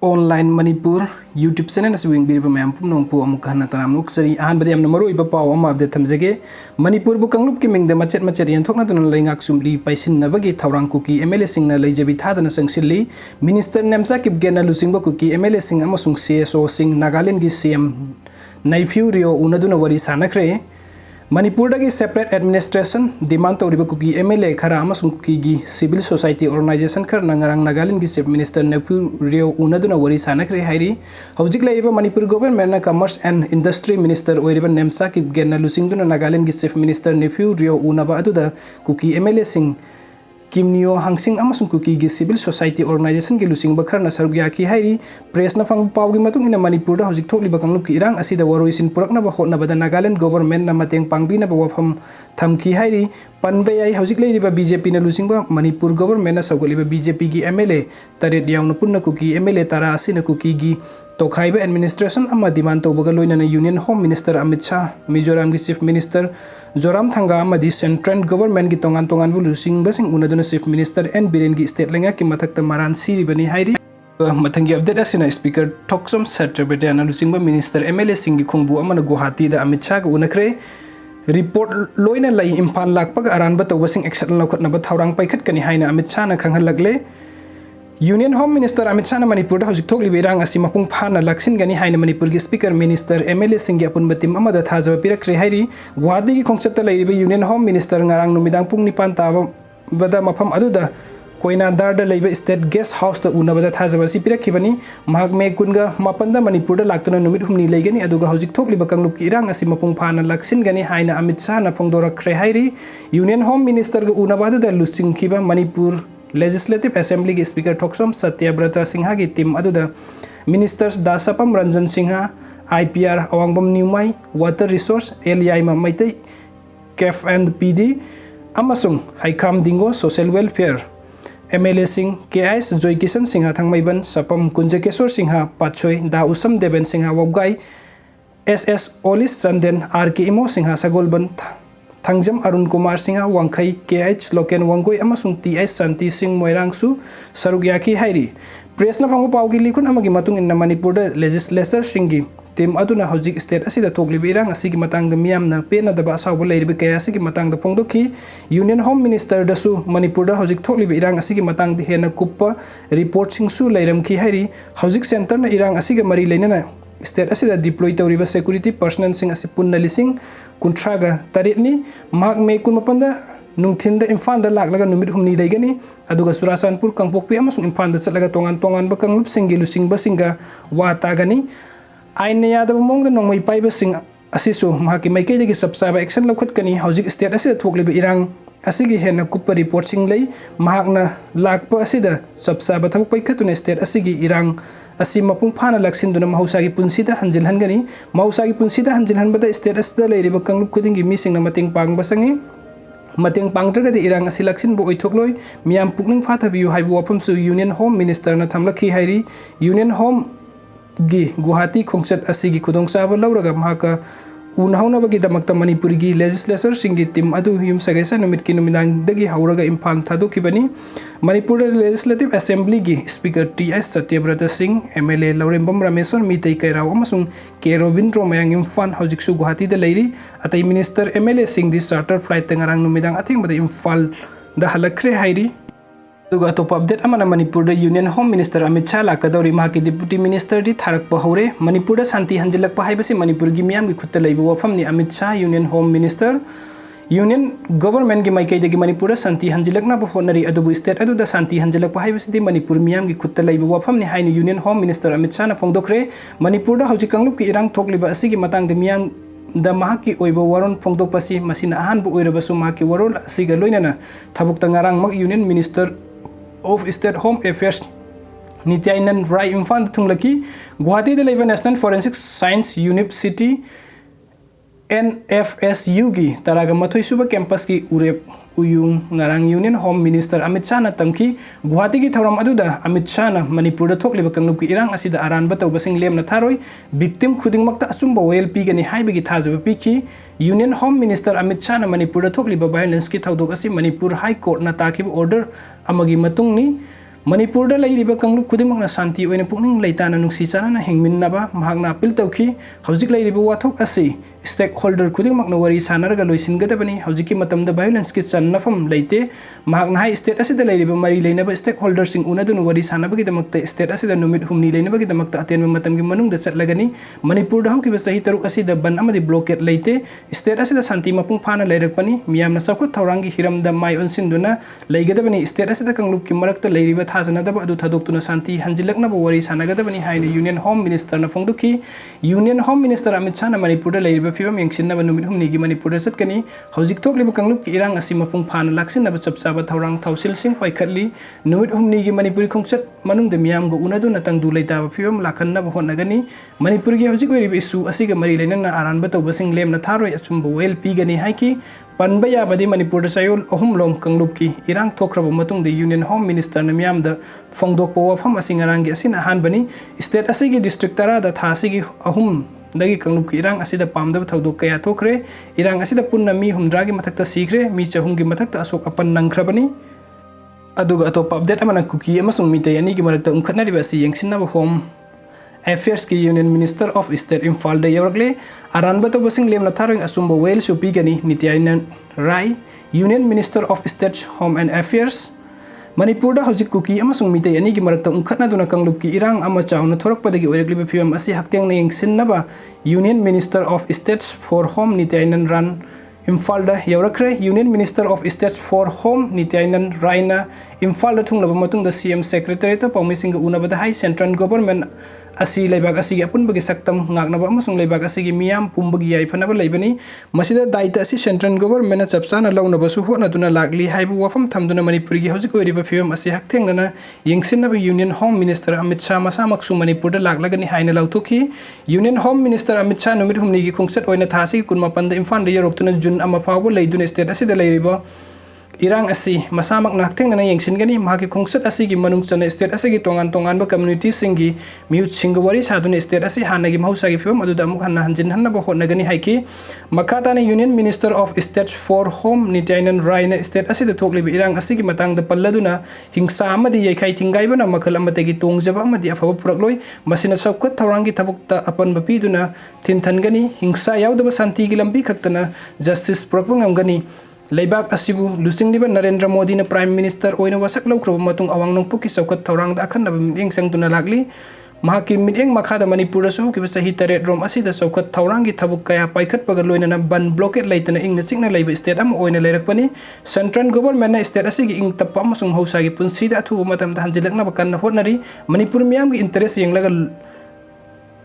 online Manipur YouTube channel as wing bir mayam pum nong pu amuk hana tanam nuk sari ahan badi amna maru iba paw am update thamjege Manipur bu kanglup ki mingda machet yan thokna tun laingak sumli paisin na bagi thaurang kuki MLA sing na leijabi thadana sangsilli Minister Nemsa kip gena lusing ba kuki MLA sing amasung CSO sing Nagaland gi CM Naifyu Rio unaduna wari sanakre Manipur dagi separate administration demand tawriba kuki MLA khara amasung kuki gi civil society organization khar nangarang Nagaland gi chief minister Naifyu Rio unaduna wari sanakre hairi hojik laiba Manipur government na commerce and industry minister oiriba Nemsa ki genna lusingduna Nagaland gi chief minister Naifyu Rio unaba aduda kuki MLA sing Kimnio hangsing amasung kuki gi civil society organization gi lusing bakhar na sarugya ki hairi press na phang paw gi matung ina Manipur da hojik thokli ba kanglup ki irang asida waroisin purakna ba hotna bada Nagaland government na mateng pangbi na ba wafam thamki hairi panbe ai hojik lei ba BJP na lusing ba Manipur government na sagoli ba BJP gi MLA taret yaung na punna kuki MLA tara asina kuki gi Tokhaiba administration ama demand to baga loina na Union Home Minister Amit Shah Mizoram gi chief minister Zoramthanga amadi central government gi tongan bu lusing basing unaduna chief minister N Biren gi state lenga ki mathakta maran siri bani hairi mathangi update asina speaker Thoksom Satrabete ana lusing ba minister MLA sing gi khongbu amana Guwahati da Amit Shah ga unakre report loina lai imphal lakpa ga aran ba tawbasing action lakhot na ba thaurang paikhat kani haina Amit Shah na khanghan lagle Union Home Minister Amit Shah na Manipur da hojik thokli berang asi mapung phana laksin gani haina Manipur gi speaker minister MLA sing gi apun batim amada thajaba pirakre hairi Guwahati gi khongchapta leiribe Union Home Minister ngarang numidang pung 9 taba bada mafam aduda Koina Darda leiba state guest house ta unabada thajaba si pirakhibani mahak me kunga mapanda Manipur da laktuna numit humni leigani aduga hojik thokli bakanglup ki irang asi mapung phana laksin gani haina Amit Shah na phongdora khre hairi Union Home Minister ga unabada da lusing khiba Manipur Legislative Assembly gi Speaker Thoksom Satyabrata Singha gi team aduda Ministers Dasapam Ranjan Singha IPR Awangbam Newmai Water Resource LEI ma Maitai CAF and PD amasung Haikam Dingo Social Welfare MLA Singh KIS Joy Kisan Singha Thangmaiban Sapam Kunjakeswar Singha Pachoi Da Usam Deben Singha Wabgai SS Olis Chanden RK Imo Singha Sagolban Thangjam Arun Kumar Singha Wangkhai KH Loken Wangoi amasung TS Santi Singh Moirangsu Sarugyaki hairi press na phangu pawgi likun amagi matung inna Manipur da legislature singi team aduna hojik state asida thokli birang asigi matang da miyam na pe na da ba saw leiribe kaya asigi matang da phongdoki Union Home Minister da su Manipur da hojik thokli birang asigi matang da hena kuppa report sing su leiram ki hairi hojik center na irang asiga mari leinana state asida deploy tawriba security personnel sing asi punna lising kuntraga taritni mak me kun mapanda nungthin da Imphal da laklaga numit humni leigani aduga Surasanpur Kangpokpi amasung Imphal da chatlaga tongan ba kanglup singi lusing ba singa wa tagani aina yada mong da nongmai paiba sing asisu mahaki maikei dagi subscribe action lakhot kani hojik state asida thokliba irang asigi hena kuppa report sing lei mahakna lakpa asida subscribe thak paikhatuna state asigi irang asi mapung phana laksin duna mahusagi punsida hanjilhan gani mahusagi punsida hanjilhan bada state asida leiriba kanglup kudingi mising na mating pang basangi mateng pangtraga de irang asi laksin bo oithokloi miam pukning phathabiu haibu wafam su Union Home Minister na thamlakhi hairi Union Home gi Guwahati khongchat asigi khudongchaba lauraga mahaka unhauna bagi damakta Manipur gi legislature singi team adu yum sagesa numit ki numidang dagi hauraga Imphal thadokibani Manipur Legislative Assembly gi Speaker TS Satyabrata Singh MLA Laurembam Rameswar Mitei Kairao amasung K Robindro Mayang Imphal hojiksu Guwahati da leiri atai Minister MLA Singh di charter flight tangarang numidang ating bada Imphal da halakre hairi Duga top update amana Manipur da Union Home Minister Amit Shah lakadori mahaki deputy minister di tharak pa haure Manipur da santi hanjilak pa haibasi Manipur gi miyam gi khutta leibu wafam ni Amit Shah Union Home Minister Union government gi maikai dagi Manipur da santi hanjilak na ba honari adubu state adu da santi hanjilak pa haibasi di Manipur miyam gi khutta leibu wafam ni haini Union Home Minister Amit Shah na phongdokre Manipur da hojikanglup ki irang thokliba asigi matang da miyam da mahaki oiba waron phongdok pasi masina ahan bu oirabasu mahaki warol asiga loinana thabuk tangarang mak Union Minister of State Home Affairs Nityanan Rai Imphal thunglaki Guwahati da leiba National Forensic Science University NFSU gi taraga mathoi suba campus ki urep uyung ngarang Union Home Minister Amit Shah na tamki Guwahati gi thauram aduda Amit Shah na Manipur da thokliba kanglup ki irang asida aran ba tawbasing lem na tharoi victim khudingmakta asumba wel pi gani haibagi thajaba piki Union Home Minister Amit Shah na Manipur da thokliba violence ki thaudok asi Manipur High Court na takib order amagi matung ni Manipur लेरिबा कांगलुप खुदिमकना शांति ओइना पुकनिंग लेताना नुक्सी चाना हिंगमिन्नबा महाकना appeal तौखी हौजिक लेरिबा वाथोक असि stake holder खुदिमकना worry सानरगा लोइसिनगदबनी हौजिकी मतमदा violence की चन्नफम लेते महाकना high state असिदा लेरिबा मरी लेनबा stake holder सिंग उनादुन worry सानबगी दमकता state असिदा नुमित हुमनी लेनबगी दमकता अतेनबा मतमगी मनुंगदा चटलगनी Manipur दा हौकिबा सही तरुक असिदा बन अमदि blockade लेते state असिदा शांति मपुंग फाना लेरकपनी मियामना सौखत थौरांगी हिरमदा माय ओनसिनदुना लेगदबनी स्टेट असिदा कांगलुप की मरकता लेरिबा थाजनदबा अदु थदोक्तुना शांति हंजिलकनबा वरी सानगदबनी हाइना यूनियन होम मिनिस्टर ना फोंदुखी union home minister Amit Shah ना मणिपुर दा लेरिबा फिबम यंगसिनबा नुमित हुमनीगी मणिपुर दा चटकनी हौजिक थोकलिबा कांगलुप की इरांग असि मपुंग फाना लाक्सिनबा चपचाबा थौरांग थौसिल सिंग पाइखटली नुमित हुमनीगी मणिपुरी खोंगचत मनुंग दा मियामगो उनादुना तंगदु लेताबा फिबम लाखनबा होनगनी मणिपुर की हौजिक ओइरिबा इशू असिगा मरी लेनना आरानबा तौबसिंग लेमना थारोय अचुंबा वेल पीगनी हाइकी पनबा याबदी मणिपुर दा सायोल अहुमलोम कांगलुप की इरांग थोखरबा मतुंग दा यूनियन होम मिनिस्टर ना मियाम दा फोंगदोकपा वाफम असिंग अरांगी असिन अहानबनी स्टेट असिगी डिस्ट्रिक्ट तरा दा था असिगी अहुम दगी कांगलुप की इरांग असिदा पामदब थौदोक कया थोखरे इरांग असिदा पुन्ना मी हुमद्रागी मथक्ता सीखरे मी चहुमगी मथक्ता अशोक अपन नंखरबनी अदुगा अतोपा अपडेट अमना कुकी अमसुंग मिते यानीगी मरकता उंखटनारिबा असि यंगसिनबा होम अफेयर्स की union minister of state Imphal दे यौरगले अरानबा तौबसिंग लेमना थारोंग असुंबा वेल सुपीगनी Nityanand Rai union minister of state home and affairs Manipur दा हौजिक कुकी अमसुंग मिते यानीगी मरकता उंखटनादुना कांगलुप की इरांग अमा चाउना थोरकपदगी ओइरगलिबा फिबम असि हक्तेंगना यंगसिननबा union minister of state for home Nityanand रान इम्फाल दा यौरखरे union minister of state for home Nityanand रायना इम्फाल दा थुंगनबा मतुंगदा सीएम सेक्रेटरीट पाउमिसिंग उनबदा हाई सेंट्रल गवर्नमेंट असी लेबाग असिगी अपुनबगी सक्तम ngaknaba amasung leibak asigi miyam pumbagi yaifanaba leibani masida daita asi central government na chapchana launaba su hotna duna lakli haibu wafam thamduna manipuri gi hojik oiriba phibam asi hakthengna yengsinnaba union home minister amit shah masa maksu manipur da laklagani haina lauthoki union home minister amit shah numit humni gi khungchat oina thasi kunma panda imfan da yoroktuna jun ama phawbo leiduna state asida leiriba इरांग असी मसामक नाक्थेंगना यंगसिनगनी माकी खोंगसत असिगी मनुंग चना state असिगी तोंगान तोंगान community सिंगी म्यूट सिंग वरी सादुन स्टेट असी हानागी महौसागी फिबम अदुदा अमुक हन्ना हंजिन हन्ना होटनगनी हाइकी मखाताने union minister of state for home Nityanand Rai ने स्टेट असिदा थोकलिबि इरांग असिगी मतांगदा पल्लदुना हिंसा अमदि यैखाइ थिंगाइबना मखल अमतगी तोंगजबा अमदि अफब पुरकलोय मसिना सबकत थौरांगी थबुकता अपन बपीदुना थिनथनगनी हिंसा यावदबा शांतिगी लंबी खक्तना जस्टिस पुरकबंगमगनी लेबाक असिबु लुसिंगलिबा नरेंद्र मोदी ने प्राइम मिनिस्टर ओइना वसक लौख्रब मतुंग अवांग नोंपुकी चौकत थौरांग अखनब मिंग संगतुना लागली महाकी मिंग मखादा मणिपुर सहुकिबा सही तरेट रोम असिदा चौकत थौरांगी थबुक कया पाइखतपगा लोइना बन ब्लॉकेट लेतना इंगना चिकना लेबा स्टेट अम ओइना लेरकपनी सेंट्रल गवर्नमेंट ना स्टेट असिगी इंग तप्पा अमसुंग हौसागी पुंसीदा अथुबा मतमदा हंजिलकनबा कन्ना होटनरी मणिपुर मियामगी इंटरेस्ट यंगलगा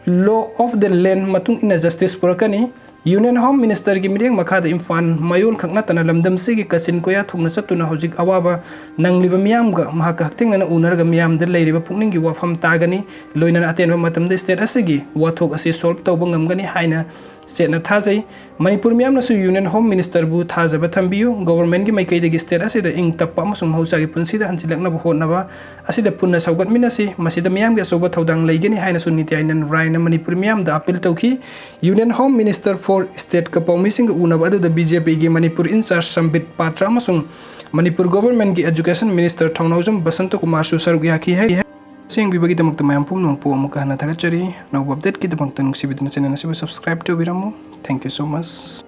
लॉ ऑफ द लैंड मतुंग इना जस्टिस पुरकनी यूनियन होम मिनिस्टर की मिरेंग मखादा इम्फान मयोल खंगना तना लमदम सिगी कसिन कोया थुंगना चतुना हौजिक अवाबा नंगलिबा मियामगा महाका हक्तेंगना उनरगा मियामदा लेरिबा पुकनिंगी वाफम तागनी लोइना अतेनबा मतमदा स्टेट असिगी वाथोक असि सॉल्व तौबा ngamgani हाइना सेना थाजै मणिपुर मियामनासु यूनियन होम मिनिस्टर बु थाजबा थंबियु गवर्नमेंट की माइकैदगी स्टेट असिदा इंग तप्पा अमसुंग महौसागी पुंसीदा हंजिलकनबा होटनबा असिदा पुन्ना सौगतमिनासि मसिदा मियामगी असौबा थौदांग लेगनी हाइनासु नित्यानंद रायना मणिपुर मियामदा अपील तौखी union home minister for state का पौमिसिंग उनबा अदुदा बीजेपी की मणिपुर इंचार्ज संबित पात्रा अमसुंग मणिपुर गवर्नमेंट की एजुकेशन मिनिस्टर थौनाउजम बसंत कुमार सु सरुक याखी है सेंबिबगी दमकता मयाम पुमनों पो अमुक हना थागतचरी नव अपडेट की दमकता नुसिबिदना चैनल असिबु सब्सक्राइब तौबिरमु थैंक यू सो मच।